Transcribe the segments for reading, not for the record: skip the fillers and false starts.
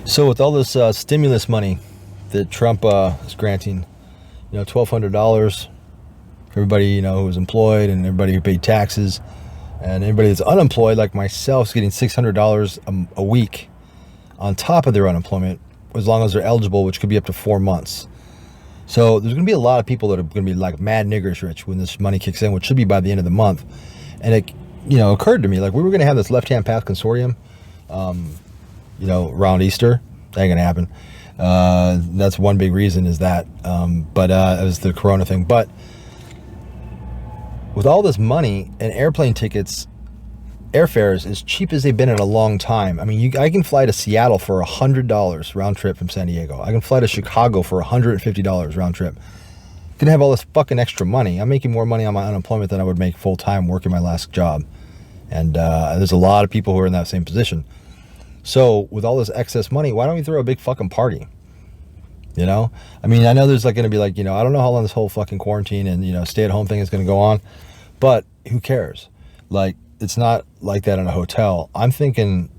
So with all this stimulus money that Trump is granting, $1,200 for everybody, who was employed and everybody who paid taxes, and everybody that's unemployed, like myself, is getting $600 a week on top of their unemployment, as long as they're eligible, which could be up to 4 months. So there's going to be a lot of people that are going to be like mad niggers rich when this money kicks in, which should be by the end of the month. And it, occurred to me, like, we were going to have this left-hand path consortium, around Easter. That ain't going to happen. That's one big reason is that, but it was the Corona thing. But with all this money and airplane tickets, airfares as cheap as they've been in a long time. I mean, I can fly to Seattle for $100 round trip from San Diego. I can fly to Chicago for $150 round trip. Gonna have all this fucking extra money. I'm making more money on my unemployment than I would make full time working my last job. And there's a lot of people who are in that same position. So with all this excess money, why don't we throw a big fucking party? I mean, I know there's like going to be like, I don't know how long this whole fucking quarantine and, stay at home thing is going to go on, but who cares? Like, it's not like that in a hotel. I'm thinking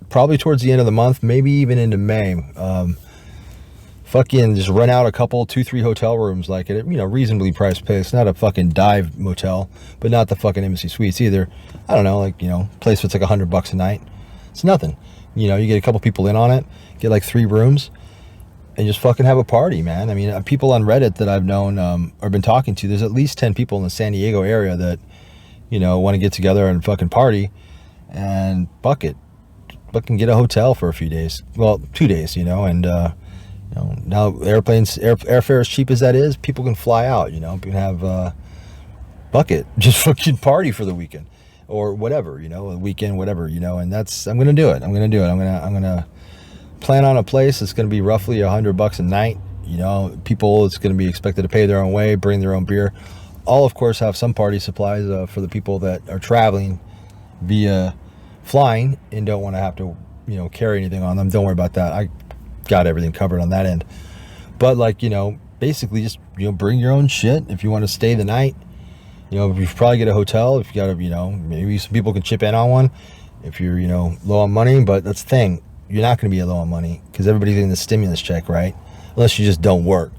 probably towards the end of the month, maybe even into May, fucking just rent out a couple, 2-3 hotel rooms, like at, reasonably priced place, not a fucking dive motel, but not the fucking Embassy Suites either. I don't know, like, place that's like $100 a night. It's nothing. You get a couple people in on it, get like 3 rooms, and just fucking have a party, man. I mean, people on Reddit that I've known or been talking to, there's at least 10 people in the San Diego area that, want to get together and fucking party and fucking get a hotel for a few days. Well, 2 days, and, now airfare as cheap as that is, people can fly out, you can have, just fucking party for the weekend or whatever, a weekend, whatever, and I'm going to do it. I'm going to plan on a place that's going to be roughly $100 a night. People, it's going to be expected to pay their own way, bring their own beer. I'll, of course, have some party supplies for the people that are traveling via flying and don't want to have to, carry anything on them. Don't worry about that. I got everything covered on that end. But, basically just, bring your own shit if you want to stay the night. You probably get a hotel if you got to, maybe some people can chip in on one if you're, low on money. But that's the thing. You're not going to be low on money because everybody's getting the stimulus check, right? Unless you just don't work.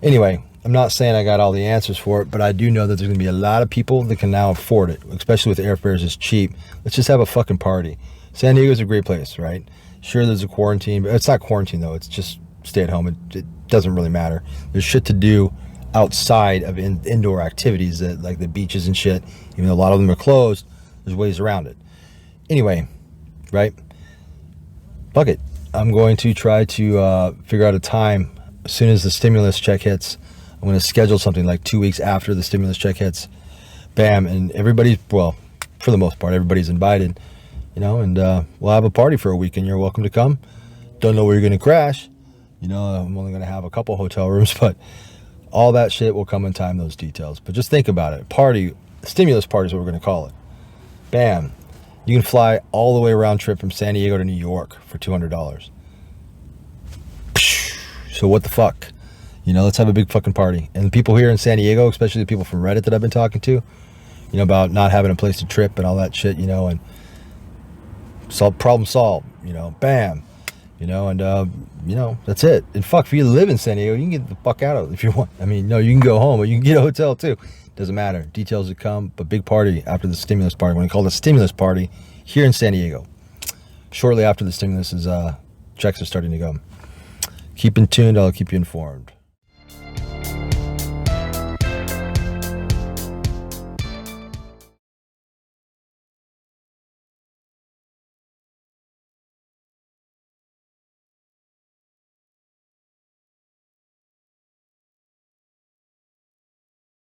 Anyway, I'm not saying I got all the answers for it, but I do know that there's going to be a lot of people that can now afford it, especially with airfares is cheap. Let's just have a fucking party. San Diego's a great place, right? Sure, there's a quarantine, but it's not quarantine, though. It's just stay at home. It doesn't really matter. There's shit to do outside of indoor activities, that like the beaches and shit. Even though a lot of them are closed, there's ways around it. Anyway, right? Fuck it. I'm going to try to figure out a time as soon as the stimulus check hits. I'm going to schedule something like 2 weeks after the stimulus check hits. Bam. And everybody's, well, for the most part, everybody's invited, and we'll have a party for a week and you're welcome to come. Don't know where you're going to crash. I'm only going to have a couple hotel rooms, but all that shit will come in time, those details. But just think about it. Party, stimulus party is what we're going to call it. Bam. You can fly all the way round trip from San Diego to New York for $200. So what the fuck? Let's have a big fucking party. And the people here in San Diego, especially the people from Reddit that I've been talking to, about not having a place to trip and all that shit, and problem solved, bam, and, that's it. And fuck, for you to live in San Diego, you can get the fuck out of it if you want. I mean, no, you can go home, but you can get a hotel too. Doesn't matter. Details to come, but big party after the stimulus party. We're going to call it a stimulus party here in San Diego. Shortly after the stimulus checks are starting to go. Keep in tune. I'll keep you informed.